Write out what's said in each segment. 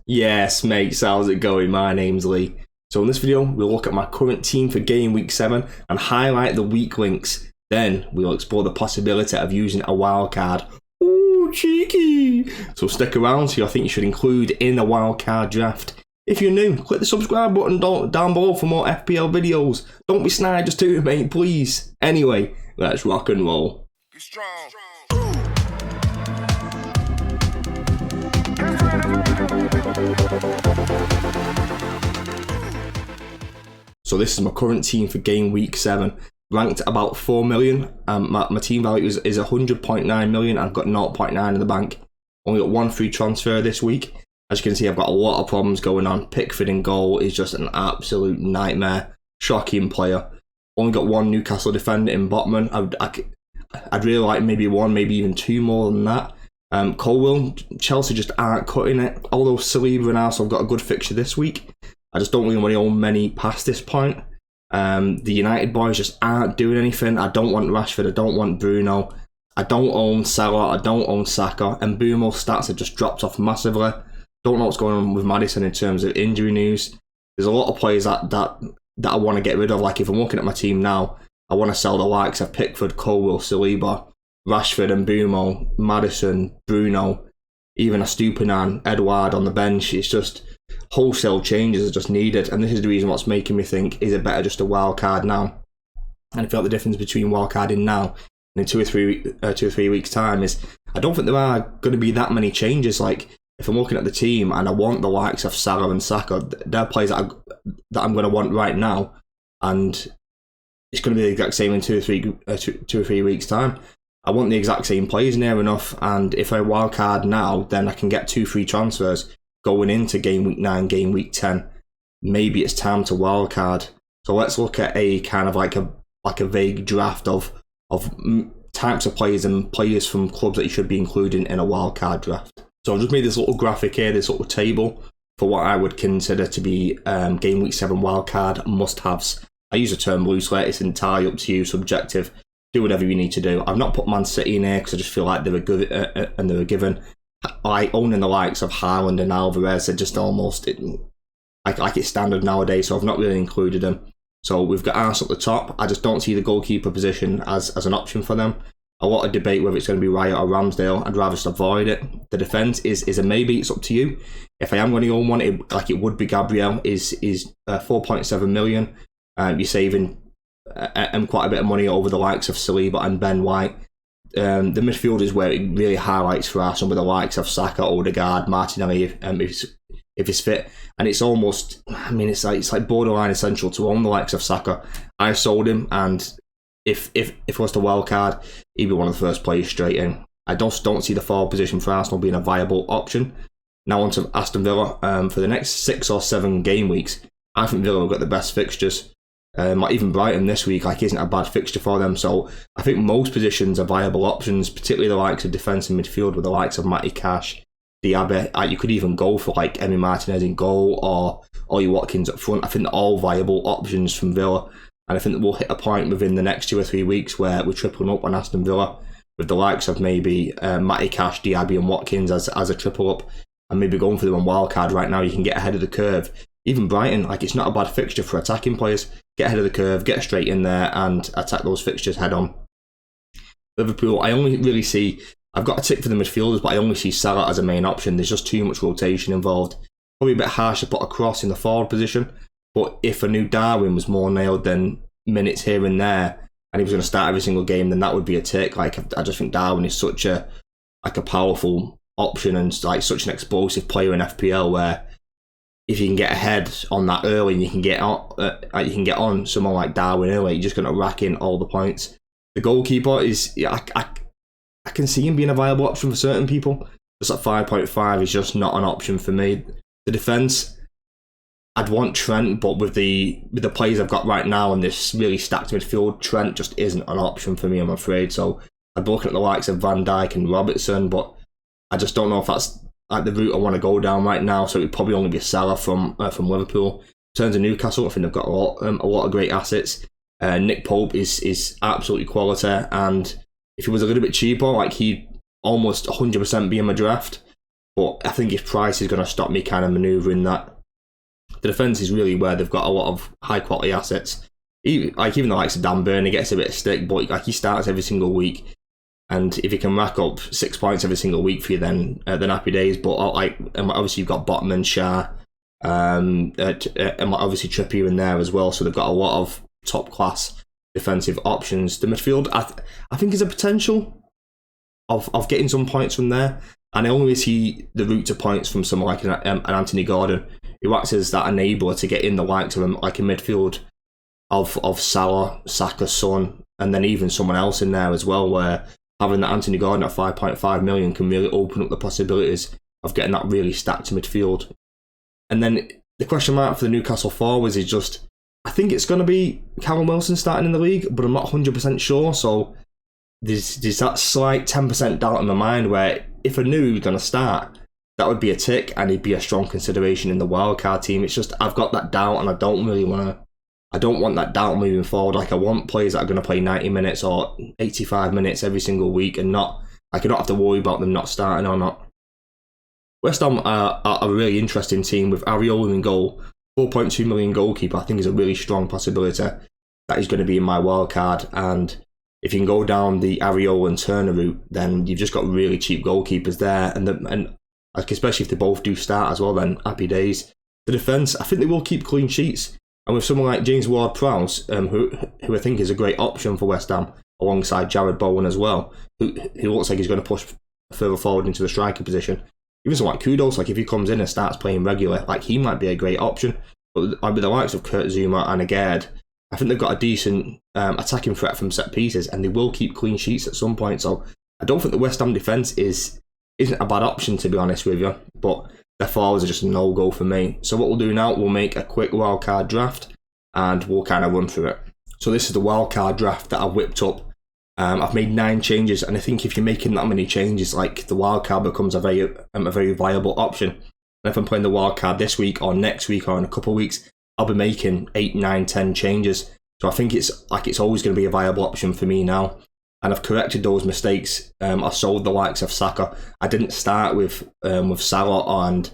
Yes, mate, so how's it going? My name's Lee. So in this video, we'll look at my current team for Game Week 7 and highlight the weak links. Then we'll explore the possibility of using a wildcard. Ooh, cheeky! So stick around, so I think you should include in a wildcard draft. If you're new, click the subscribe button down below for more FPL videos. Don't be snide, just do it, mate, please. Anyway, let's rock and roll. Be strong. So this is my current team for Game Week 7. Ranked about 4 million. My team value is 100.9 million. I've got 0.9 in the bank. Only got one free transfer this week. As you can see, I've got a lot of problems going on. Pickford in goal is just an absolute nightmare. Shocking player. Only got one Newcastle defender in Botman. I'd really like maybe one, maybe even two more than that. Colwell, Chelsea just aren't cutting it. Although Saliba and Arsenal have got a good fixture this week, I just don't really want to own many past this point. The United boys just aren't doing anything. I don't want Rashford, I don't want Bruno. I don't own Salah, I don't own Saka. And Bumo's stats have just dropped off massively. Don't know what's going on with Maddison in terms of injury news. There's a lot of players that I want to get rid of. Like if I'm looking at my team now, I want to sell the likes of Pickford, Colwell, Saliba, Rashford and Bumo, Maddison, Bruno, even a Stupinan, Edouard on the bench. It's just wholesale changes are just needed, and this is the reason what's making me think, is it better just a wild card now? And I feel like the difference between wild carding now and in 2 or 3 weeks time is I don't think there are going to be that many changes. Like if I'm looking at the team and I want the likes of Salah and Saka, they're players that I'm going to want right now, and it's going to be the exact same in 2 or 3 weeks time. I want the exact same players near enough, and if I wildcard now, then I can get 2 free transfers going into Game Week 9, Game Week 10. Maybe it's time to wildcard. So let's look at a kind of like a vague draft of types of players and players from clubs that you should be including in a wildcard draft. So I've just made this little graphic here, this little table for what I would consider to be Game Week 7 wildcard must-haves. I use the term loosely, it's entirely up to you, subjective. Do whatever you need to do. I've not put Man City in here because I just feel like they were good and they were given. I owning the likes of Haaland and Alvarez are just almost like it's standard nowadays, so I've not really included them. So we've got Arsenal at the top. I just don't see the goalkeeper position as an option for them. A lot of debate whether it's going to be Riot or Ramsdale. I'd rather just avoid it. The defence is a maybe. It's up to you. If I am going to own one, it would be Gabriel. Is 4.7 million. You're saving quite a bit of money over the likes of Saliba and Ben White. The midfield is where it really highlights for Arsenal with the likes of Saka, Odegaard, Martinelli if he's fit, and it's almost, I mean, it's like borderline essential to own the likes of Saka. I sold him, and if it was the wild card, he'd be one of the first players straight in. I just don't see the forward position for Arsenal being a viable option. Now on to Aston Villa. For the next 6 or 7 game weeks, I think Villa have got the best fixtures. Like even Brighton this week, isn't a bad fixture for them. So I think most positions are viable options, particularly the likes of defence and midfield with the likes of Matty Cash, Diaby. You could even go for like Emi Martinez in goal or Ollie Watkins up front. I think they're all viable options from Villa, and I think that we'll hit a point within the next 2 or 3 weeks where we're tripling up on Aston Villa with the likes of maybe Matty Cash, Diaby and Watkins as a triple up, and maybe going for them on wildcard right now. You can get ahead of the curve. Even Brighton, it's not a bad fixture for attacking players. Get ahead of the curve, get straight in there and attack those fixtures head on. Liverpool, I only really see, I've got a tick for the midfielders, but I only see Salah as a main option. There's just too much rotation involved. Probably a bit harsh to put a cross in the forward position, but if I knew Darwin was more nailed than minutes here and there, and he was going to start every single game, then that would be a tick. I just think Darwin is such a powerful option and such an explosive player in FPL where if you can get ahead on that early and you can get on someone like Darwin early, you're just going to rack in all the points. The goalkeeper is, I can see him being a viable option for certain people. Just at 5.5 is just not an option for me. The defence, I'd want Trent, but with the players I've got right now and this really stacked midfield, Trent just isn't an option for me, I'm afraid. So I'd be looking at the likes of Van Dijk and Robertson, but I just don't know if that's the route I want to go down right now. So it would probably only be Salah from Liverpool. In terms of Newcastle, I think they've got a lot of great assets. Nick Pope is absolutely quality, and if he was a little bit cheaper, he'd almost 100% be in my draft. but I think his price is going to stop me kind of manoeuvring that. The defence is really where they've got a lot of high quality assets. Even the likes of Dan Burn, he gets a bit of stick, but he starts every single week. And if he can rack up 6 points every single week for you, then happy days. But obviously you've got Botman, Shah, and obviously Trippier in there as well. So they've got a lot of top class defensive options. The midfield, I think, is a potential of getting some points from there. And I only see the route to points from someone like an Anthony Gordon, who acts as that enabler to get in the likes of him, like a midfield of Salah, Saka, Son, and then even someone else in there as well, where having that Anthony Gordon at 5.5 million can really open up the possibilities of getting that really stacked midfield. And then the question mark for the Newcastle forwards is just, I think it's going to be Callum Wilson starting in the league, but I'm not 100% sure. So there's that slight 10% doubt in my mind where if I knew he was going to start, that would be a tick and he'd be a strong consideration in the wildcard team. It's just, I've got that doubt and I don't want that doubt moving forward. Like, I want players that are going to play 90 minutes or 85 minutes every single week and I don't have to worry about them not starting or not. West Ham are a really interesting team with Areola in goal. 4.2 million goalkeeper, I think, is a really strong possibility that is going to be in my wildcard. And if you can go down the Areola and Turner route, then you've just got really cheap goalkeepers there. And especially if they both do start as well, then happy days. The defence, I think they will keep clean sheets. And with someone like James Ward-Prowse, who I think is a great option for West Ham, alongside Jared Bowen as well, who looks like he's going to push further forward into the striker position. Even someone like Kudos, like if he comes in and starts playing regular, like he might be a great option. But with the likes of Kurt Zuma and Agard, I think they've got a decent attacking threat from set pieces, and they will keep clean sheets at some point. So I don't think the West Ham defence isn't a bad option, to be honest with you. But their forwards are just a no-go for me. So what we'll do now, we'll make a quick wildcard draft, and we'll kind of run through it. So this is the wildcard draft that I've whipped up. I've made 9 changes, and I think if you're making that many changes, like, the wildcard becomes a very viable option. And if I'm playing the wildcard this week or next week or in a couple of weeks, I'll be making 8, 9, 10 changes. So I think it's always going to be a viable option for me now. And I've corrected those mistakes. I sold the likes of Saka. I didn't start with Salah, and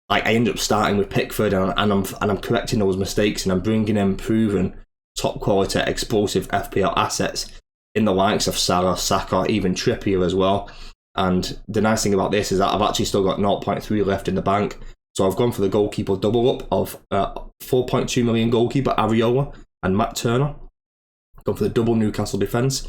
I ended up starting with Pickford, and I'm correcting those mistakes, and I'm bringing in proven top quality explosive FPL assets in the likes of Salah, Saka, even Trippier as well. And the nice thing about this is that I've actually still got 0.3 left in the bank. So I've gone for the goalkeeper double up of 4.2 million goalkeeper Areola and Matt Turner. I've gone for the double Newcastle defence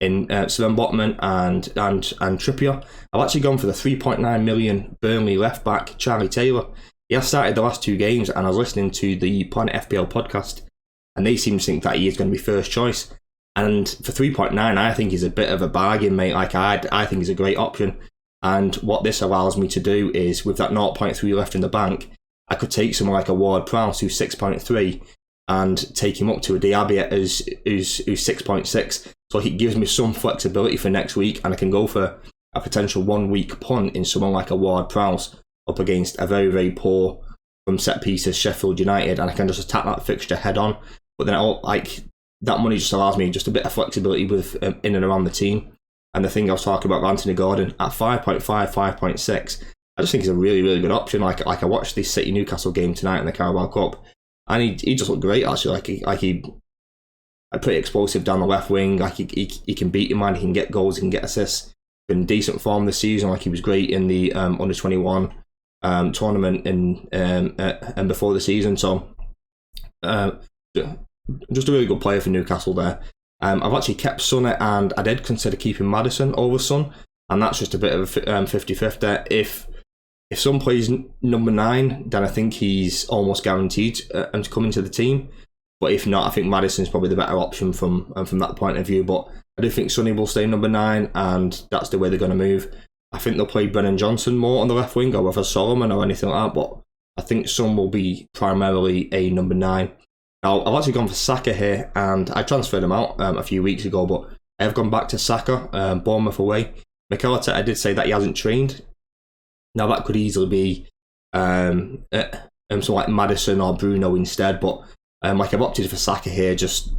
in Sven Botman and Trippier. I've actually gone for the 3.9 million Burnley left back Charlie Taylor. He has started the last 2 games, and I was listening to the Planet FPL podcast, and they seem to think that he is going to be first choice. And for 3.9, I think he's a bit of a bargain, mate. Like, I think he's a great option. And what this allows me to do is, with that 0.3 left in the bank, I could take someone like a Ward-Prowse, who's 6.3, and take him up to a Diaby who's 6.6. So it gives me some flexibility for next week, and I can go for a potential 1 week punt in someone like a Ward-Prowse up against a very, very poor from set pieces Sheffield United, and I can just attack that fixture head on. But then that money just allows me just a bit of flexibility with in and around the team. And the thing I was talking about, Anthony Gordon, at 5.5, 5.6, I just think he's a really, really good option. Like I watched the City Newcastle game tonight in the Carabao Cup, and he just looked great, actually. Like he pretty explosive down the left wing. Like he can beat your man, he can get goals, he can get assists. Been decent form this season. Like, he was great in the under 21 tournament and before the season. So just a really good player for Newcastle there. I've actually kept Son, and I did consider keeping Maddison over Son, and that's just a bit of a 50-50. If Son plays number 9, then I think he's almost guaranteed to come into the team. But if not, I think Maddison's probably the better option from that point of view. But I do think Sonny will stay number 9, and that's the way they're going to move. I think they'll play Brennan Johnson more on the left wing, or whether Solomon or anything like that. But I think Son will be primarily a number 9. Now, I've actually gone for Saka here, and I transferred him out a few weeks ago, but I have gone back to Saka, Bournemouth away. Mikel Arteta did say that he hasn't trained. Now, that could easily be someone like Maddison or Bruno instead, but I've opted for Saka here. Just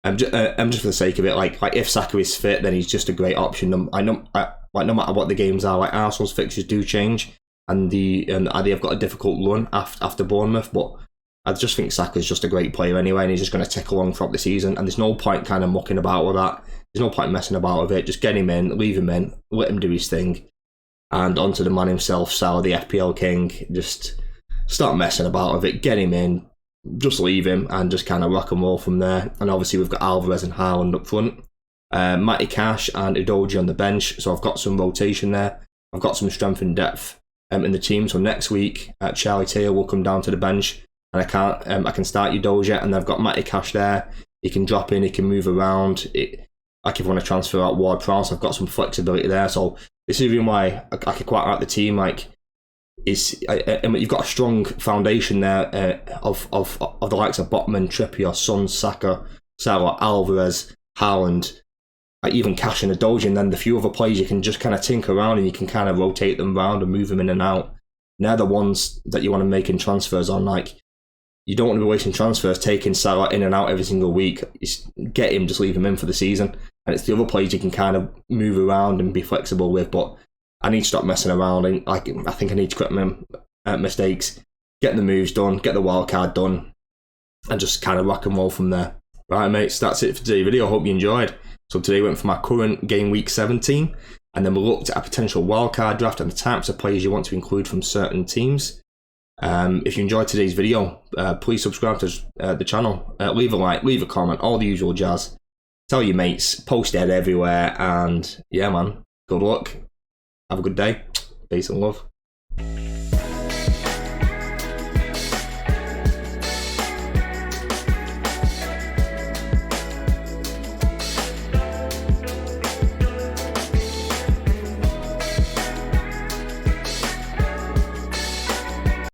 Just for the sake of it, like if Saka is fit, then he's just a great option. No matter what the games are, like Arsenal's fixtures do change, and they have got a difficult run after Bournemouth, but I just think Saka's just a great player anyway, and he's just going to tick along throughout the season, and there's no point kind of mucking about with that. There's no point messing about with it. Just get him in, leave him in, let him do his thing, and onto the man himself, Salah, the FPL king. Just start messing about with it, get him in, just leave him, and just kind of rock and roll from there. And obviously we've got Alvarez and Haaland up front, Matty Cash and Udogie on the bench, so I've got some rotation there. I've got some strength and depth in the team. So next week, Charlie Taylor will come down to the bench, and I can start Udogie, and I've got Matty Cash there. He can drop in, he can move around. Like if I want to transfer out Ward-Prowse, I've got some flexibility there. So this is even why I could quite like the team. Like, you've got a strong foundation there of the likes of Botman, Trippier, Son, Saka, Salah, Alvarez, Haaland, even Cash and Udogie, and then the few other players you can just kind of tinker around and you can kind of rotate them around and move them in and out. And they're the ones that you want to make in transfers on. Like, you don't want to be wasting transfers taking Salah in and out every single week. Get him, just leave him in for the season. And it's the other players you can kind of move around and be flexible with. But I need to stop messing around, and I think I need to quit my mistakes, get the moves done, get the wildcard done, and just kind of rock and roll from there. Right, mates, that's it for today's video. I hope you enjoyed. So today we went for my current Game Week 7 team, and then we looked at a potential wildcard draft and the types of players you want to include from certain teams. If you enjoyed today's video, please subscribe to the channel, leave a like, leave a comment, all the usual jazz. Tell your mates, post it everywhere, and yeah man, good luck. Have a good day. Peace and love.